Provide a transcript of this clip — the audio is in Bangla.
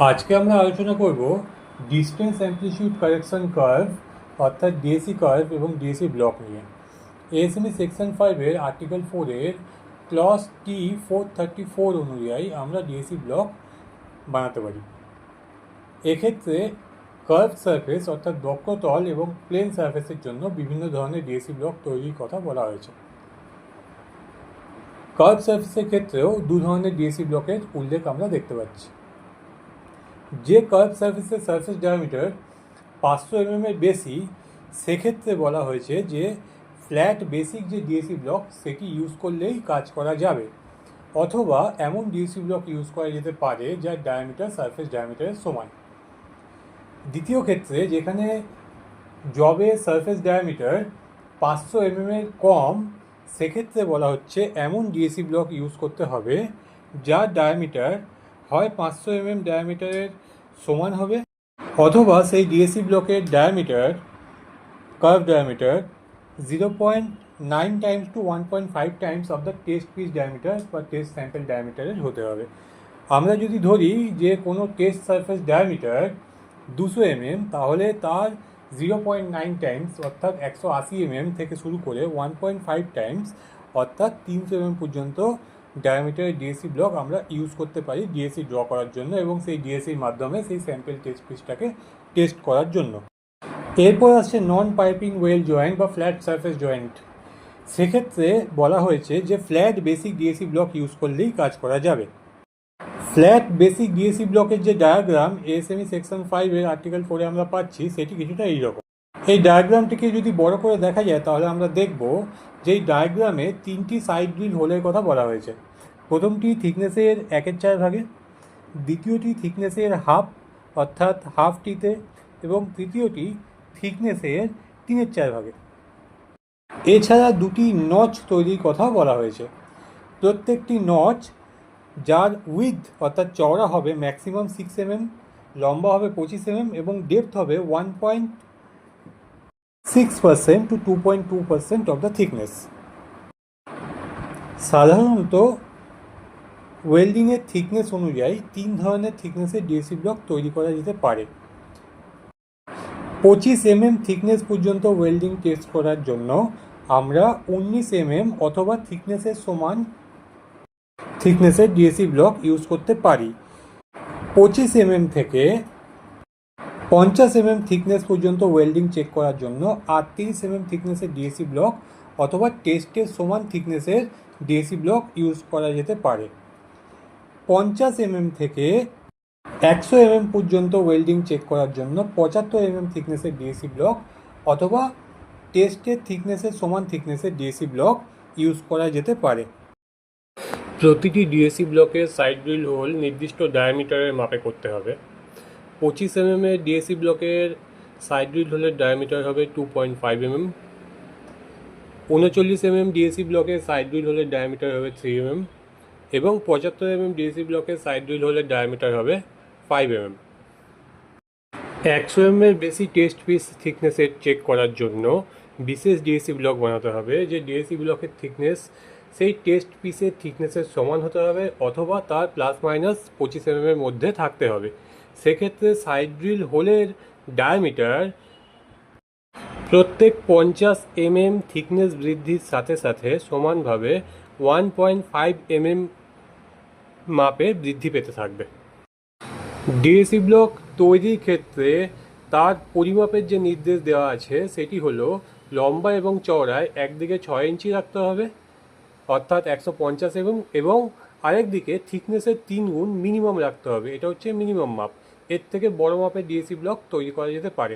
আজকে আমরা আলোচনা করব ডিস্টেন্স অ্যামপ্লিটিউড কারেকশন কার্ভ অর্থাৎ ডিএসি কার্ভ এবং ডিএসি ব্লক নিয়ে। এএসএমই সেকশন 5-এর আর্টিকেল 4-এর ক্লজ T434 অনুযায়ী আমরা ডিএসি ব্লক বানাতে পারি। এক্ষেত্রে কার্ভ সারফেস অর্থাৎ বক্রতল এবং প্লেন সারফেসের জন্য বিভিন্ন ধরনের ডিএসি ব্লক তৈরির কথা বলা হয়েছে। কার্ভ সারফেসের ক্ষেত্রেও দু ধরনের ডিএসি ব্লকের উল্লেখ আমরা দেখতে পাচ্ছি। যে কার্ভ সারফেসের সারফেস ডায়ামিটার 500 mm এর বেশি, সেক্ষেত্রে বলা হয়েছে যে ফ্ল্যাট বেসিক যে ডিএসি ব্লক সেটি ইউজ করলেই কাজ করা যাবে, অথবা এমন ডিএসি ব্লক ইউজ করা যেতে পারে যার ডায়ামিটার সারফেস ডায়ামিটারের সমান। দ্বিতীয় ক্ষেত্রে যেখানে জবের সারফেস ডায়ামিটার 500 mm এর কম, সেক্ষেত্রে বলা হচ্ছে এমন ডিএসি ব্লক ইউজ করতে হবে যার ডায়ামিটার হয় 500 mm ডায়ামিটারের সমান হবে, অথবা সেই ডিএসি ব্লকের diameter curve diameter 0.9 times to 1.5 times of the test piece diameter বা টেস্ট স্যাম্পল ডায়ামিটারের হতে হবে। আমরা যদি ধরি যে কোনো টেস্ট সারফেস ডায়ামিটার 200 mm, তাহলে তার 0.9 টাইমস অর্থাৎ 180 mm থেকে শুরু করে 1.5 টাইমস অর্থাৎ 300 mm পর্যন্ত ডায়ামিটারের ডিএসি ব্লক আমরা ইউজ করতে পারি ডিএসি ড্র করার জন্য এবং সেই ডিএসির মাধ্যমে সেই স্যাম্পল টেস্ট পিসটাকে টেস্ট করার জন্য। এরপর আসছে নন পাইপিং ওয়েল জয়েন্ট বা ফ্ল্যাট সারফেস জয়েন্ট। সেক্ষেত্রে বলা হয়েছে যে flat basic DAC block use করলেই কাজ করা যাবে। ফ্ল্যাট বেসিক ডিএসি ব্লকের যে ডায়াগ্রাম এএসএমই সেকশন 5-এর আর্টিকেল 4-এ আমরা পাচ্ছি, সেটি কিছুটা এইরকম। এই ডায়াগ্রামটিকে যদি বড় করে দেখা যায় তাহলে আমরা দেখব যে এই ডায়াগ্রামে 3টি সাইড ড্রিল হোলের কথা বলা হয়েছে। প্রথমটি থিকনেসের 1/4 ভাগে, দ্বিতীয়টি থিকনেসের হাফ অর্থাৎ হাফ টিতে, এবং তৃতীয়টি থিকনেসের 3/4 ভাগে। এছাড়া দুটি নচ তৈরির কথা বলা হয়েছে। প্রত্যেকটি নচ যার উইথ অর্থাৎ চওড়া হবে ম্যাক্সিমাম 6 mm, লম্বা হবে 25 mm এবং ডেপথ হবে 1.6% টু 2.2% অফ দ্য থিকনেস। সাধারণত ওয়েল্ডিংয়ের থিকনেস অনুযায়ী 3 ধরনের থিকনেসের ডিএসি ব্লক তৈরি করা যেতে পারে। 25 mm থিকনেস পর্যন্ত ওয়েল্ডিং টেস্ট করার জন্য আমরা 19 mm অথবা থিকনেসের সমান থিকনেসের ডিএসি ব্লক ইউজ করতে পারি। 25 mm থেকে 50 mm থিকনেস পর্যন্ত ওয়েল্ডিং চেক করার জন্য 38 mm থিকনেসের ডিএসি ব্লক অথবা টেস্টের সমান থিকনেসের ডিএসি ব্লক ইউজ করা যেতে পারে। 50 mm থেকে 100 mm পর্যন্ত ওয়েল্ডিং চেক করার জন্য 75 mm থিকনেসের ডিএসি ব্লক অথবা টেস্টের থিকনেসের সমান থিকনেসের ডিএসি ব্লক ইউজ করা যেতে পারে। প্রতিটি ডিএসি ব্লকের সাইড ড্রিল হোল নির্দিষ্ট ডায়ামিটারের মাপে করতে হবে। 25 mm এর ডিএসি ব্লকের সাইড ড্রিল হোলের ডায়ামিটার হবে 2.5 mm, 39 mm ডিএসি ব্লকের সাইড ড্রিল হোলের ডায়ামিটার হবে 3 mm এবং 75 mm ডিএসি ব্লকের সাইড ড্রিল হোলের ডায়ামিটার হবে 5 mm। 100 mm এর বেশি টেস্ট পিস থিকনেসের চেক করার জন্য বিশেষ ডিএসি ব্লক বানাতে হবে। যে ডিএসি ব্লকের থিকনেস সেই টেস্ট পিসের থিকনেসের সমান হতে হবে অথবা তার ±25 mm এর মধ্যে থাকতে হবে। সেক্ষেত্রে সাইড ড্রিল হোলের ডায়ামিটার প্রত্যেক 50 mm থিকনেস বৃদ্ধির সাথে সাথে সমানভাবে 1.5 mm মাপে বৃদ্ধি পেতে থাকবে। ডিএসি ব্লক তৈরির ক্ষেত্রে তার পরিমাপের যে নির্দেশ দেওয়া আছে সেটি হলো লম্বা এবং চওড়ায় একদিকে 6 ইঞ্চি রাখতে হবে অর্থাৎ 150 mm এবং আরেকদিকে থিকনেসের 3 গুণ মিনিমাম রাখতে হবে। এটা হচ্ছে মিনিমাম মাপ। এর থেকে বড় মাপের ডিএসি ব্লক তৈরি করা যেতে পারে।